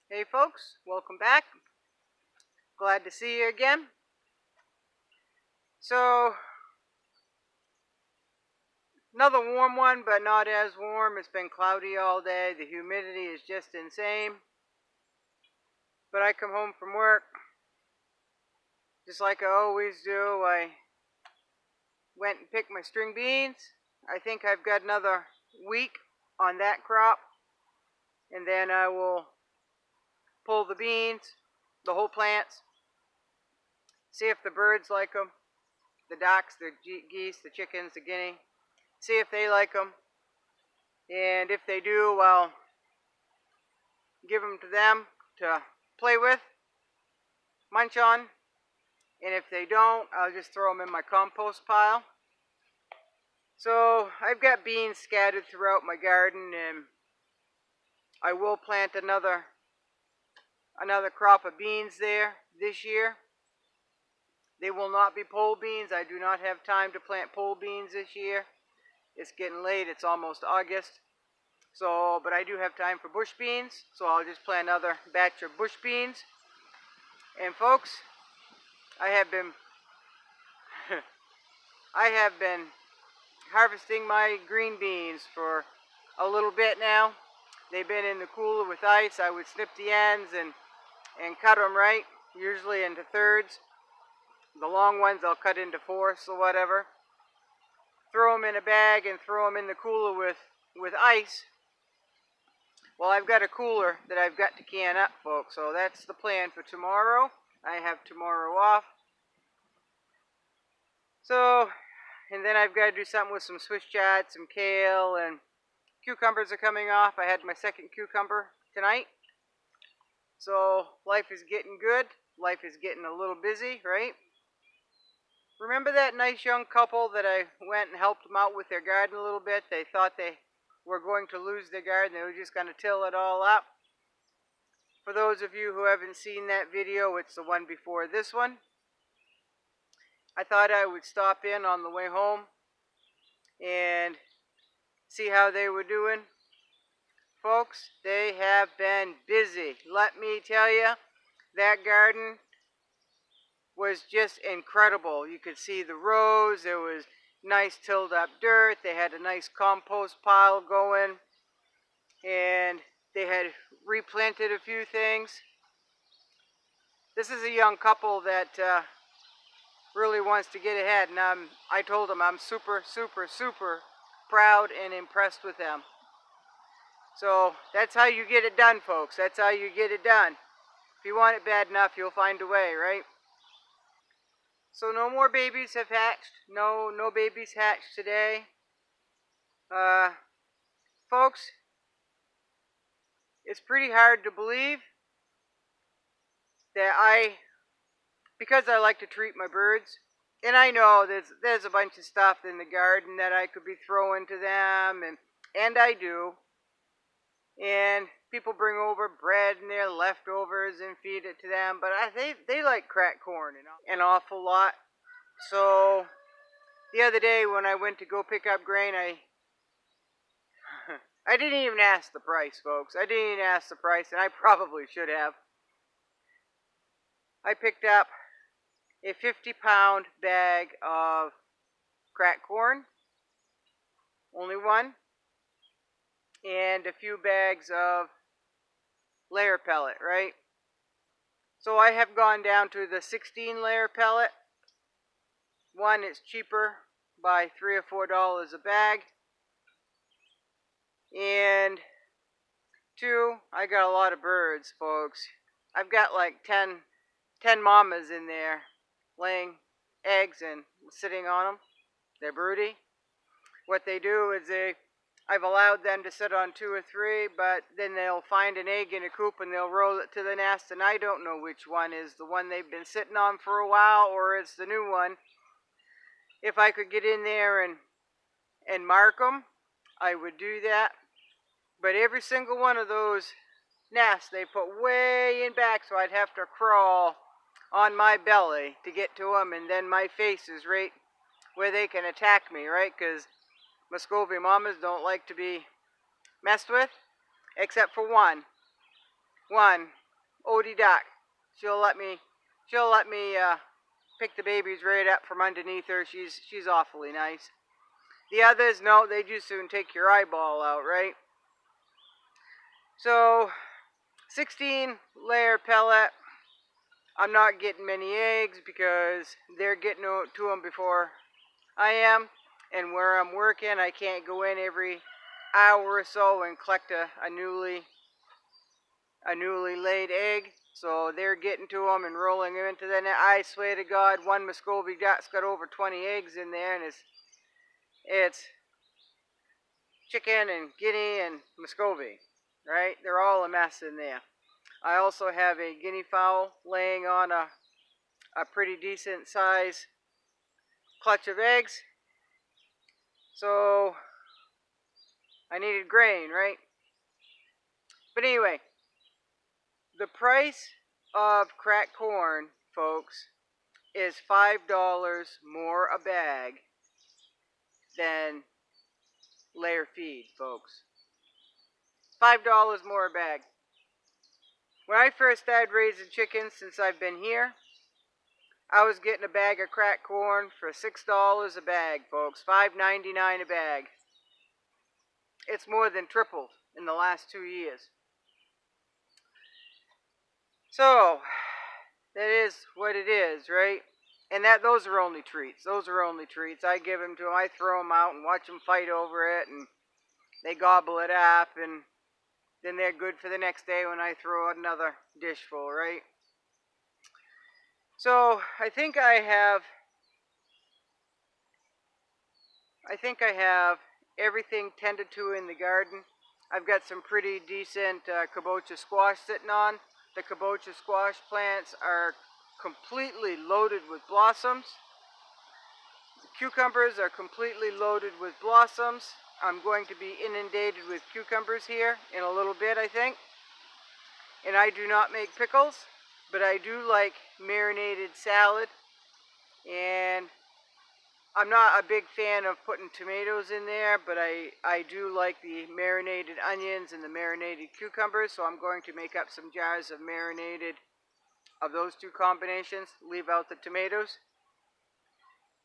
Hey folks, welcome back. Glad to see you again. So, another warm one, but not as warm. It's been cloudy all day. The humidity is just insane. But I come home from work, just like I always do. I went and picked my string beans. I think I've got another week on that crop. And then I will pull the beans, the whole plants, see if the birds like them, the ducks, the geese, the chickens, the guinea, see if they like them. And if they do, I'll give them to them to play with, munch on. And if they don't, I'll just throw them in my compost pile. So I've got beans scattered throughout my garden, and I will plant another crop of beans there this year. They will not be pole beans. I do not have time to plant pole beans this year. It's getting late. It's almost August. So, but I do have time for bush beans. So I'll just plant another batch of bush beans. And folks, I have been harvesting my green beans for a little bit now. They've been in the cooler with ice. I would snip the ends and cut them right, usually into thirds. The long ones I'll cut into fourths or whatever. Throw them in a bag and throw them in the cooler with ice. Well, I've got a cooler that I've got to can up, folks, so that's the plan for tomorrow. I have tomorrow off. So, and then I've got to do something with some Swiss chard, some kale, and cucumbers are coming off. I had my second cucumber tonight. So, life is getting good. Life is getting a little busy, right? Remember that nice young couple that I went and helped them out with their garden a little bit? They thought they were going to lose their garden. They were just going to till it all up. For those of you who haven't seen that video, it's the one before this one. I thought I would stop in on the way home and see how they were doing. Folks, they have been busy. Let me tell you, that garden was just incredible. You could see the rows. There was nice tilled up dirt. They had a nice compost pile going. And they had replanted a few things. This is a young couple that really wants to get ahead. And I told them I'm super, super, super proud and impressed with them. So that's how you get it done, folks. That's how you get it done. If you want it bad enough, you'll find a way, right? So no more babies have hatched. No babies hatched today. Folks, it's pretty hard to believe that because I like to treat my birds, and I know there's a bunch of stuff in the garden that I could be throwing to them, and I do. And people bring over bread and their leftovers and feed it to them, but they like cracked corn an awful lot. So the other day when I went to go pick up grain, I didn't even ask the price, folks. I didn't even ask the price, and I probably should have. I picked up a 50-pound bag of cracked corn, only one, and a few bags of layer pellet, right? So I have gone down to the 16 layer pellet. One, it's cheaper by $3 or $4 a bag. And two, I got a lot of birds, folks. I've got like 10 mamas in there laying eggs and sitting on them. They're broody. What they do is I've allowed them to sit on 2 or 3, but then they'll find an egg in a coop and they'll roll it to the nest, and I don't know which one is the one they've been sitting on for a while or it's the new one. If I could get in there and mark them, I would do that. But every single one of those nests they put way in back, so I'd have to crawl on my belly to get to them, and then my face is right where they can attack me, right? Because muscovy mamas don't like to be messed with, except for one. One, Odie Duck. She'll let me pick the babies right up from underneath her. She's awfully nice. The others, no, they just soon take your eyeball out, right? So, 16 layer pellet. I'm not getting many eggs because they're getting to them before I am. And where I'm working, I can't go in every hour or so and collect a newly laid egg. So they're getting to them and rolling them into the net. I swear to God, one muscovy duck's got over 20 eggs in there, and it's chicken and guinea and muscovy, right? They're all a mess in there. I also have a guinea fowl laying on a pretty decent size clutch of eggs. So I needed grain, right? But anyway, the price of cracked corn, folks, is $5 more a bag than layer feed, folks. $5 more a bag. When I first started raising chickens since I've been here, I was getting a bag of cracked corn for $6 a bag, folks. $5.99 a bag. It's more than tripled in the last 2 years. So, that is what it is, right? And those are only treats. Those are only treats. I give them to them. I throw them out and watch them fight over it, and they gobble it up, and then they're good for the next day when I throw out another dish full, right? So I think I have everything tended to in the garden. I've got some pretty decent kabocha squash sitting on. The kabocha squash plants are completely loaded with blossoms. The cucumbers are completely loaded with blossoms. I'm going to be inundated with cucumbers here in a little bit, I think. And I do not make pickles, but I do like marinated salad. And I'm not a big fan of putting tomatoes in there, but I do like the marinated onions and the marinated cucumbers, so I'm going to make up some jars of marinated of those two combinations, leave out the tomatoes.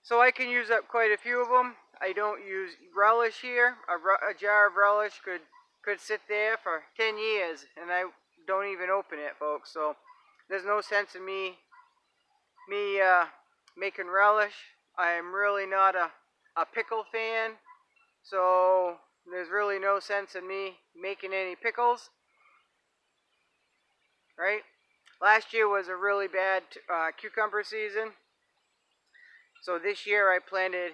So I can use up quite a few of them. I don't use relish here. A jar of relish could sit there for 10 years, and I don't even open it, folks. So there's no sense in me making relish. I am really not a pickle fan, so there's really no sense in me making any pickles, right? Last year was a really bad cucumber season, so this year I planted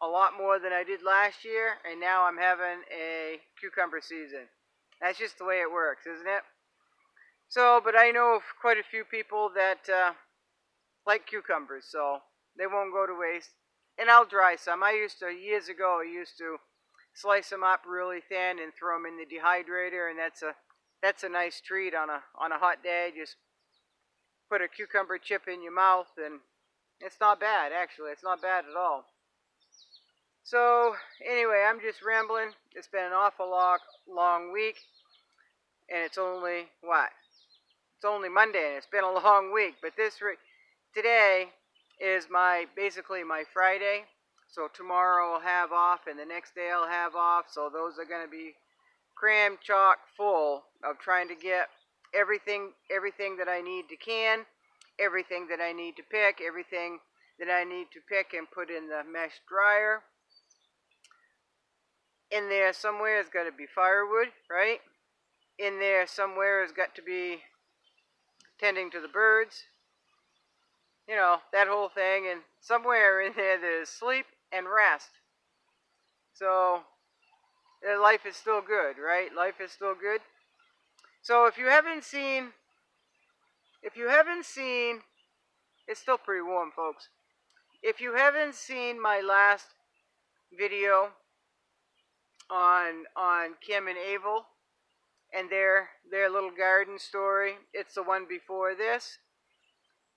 a lot more than I did last year, and now I'm having a cucumber season. That's just the way it works, isn't it? So, but I know of quite a few people that like cucumbers, so they won't go to waste. And I'll dry some. Years ago, I used to slice them up really thin and throw them in the dehydrator, and that's a nice treat on a hot day. Just put a cucumber chip in your mouth, and it's not bad, actually. It's not bad at all. So, anyway, I'm just rambling. It's been an awful long week, and it's only, what? It's only Monday, and it's been a long week, but today is basically my Friday. So tomorrow I'll have off, and the next day I'll have off. So those are going to be crammed chock full of trying to get everything that I need to can, everything that I need to pick, everything that I need to pick and put in the mesh dryer. In there somewhere has got to be firewood, right? In there somewhere has got to be tending to the birds. You know, that whole thing. And somewhere in there there's sleep and rest. So life is still good, right? Life is still good. So if you haven't seen, it's still pretty warm, folks. If you haven't seen my last video on Kim and Abel and their little garden story, it's the one before this.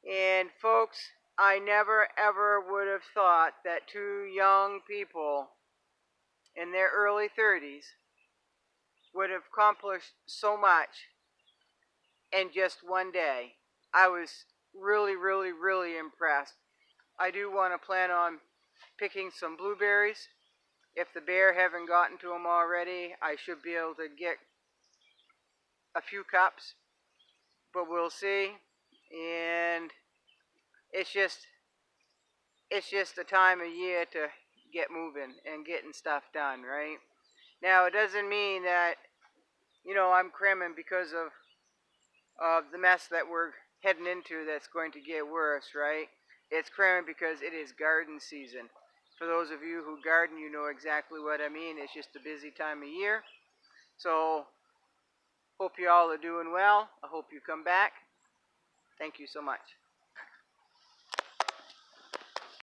And folks, I never ever would have thought that two young people in their early 30s would have accomplished so much in just one day. I was really, really, really impressed. I do want to plan on picking some blueberries. If the bear haven't gotten to them already, I should be able to get a few cups, but we'll see. And it's just a time of year to get moving and getting stuff done, right? Now, it doesn't mean that, I'm cramming because of the mess that we're heading into that's going to get worse, right? It's cramming because it is garden season. For those of you who garden, you know exactly what I mean. It's just a busy time of year. So, hope you all are doing well. I hope you come back. Thank you so much.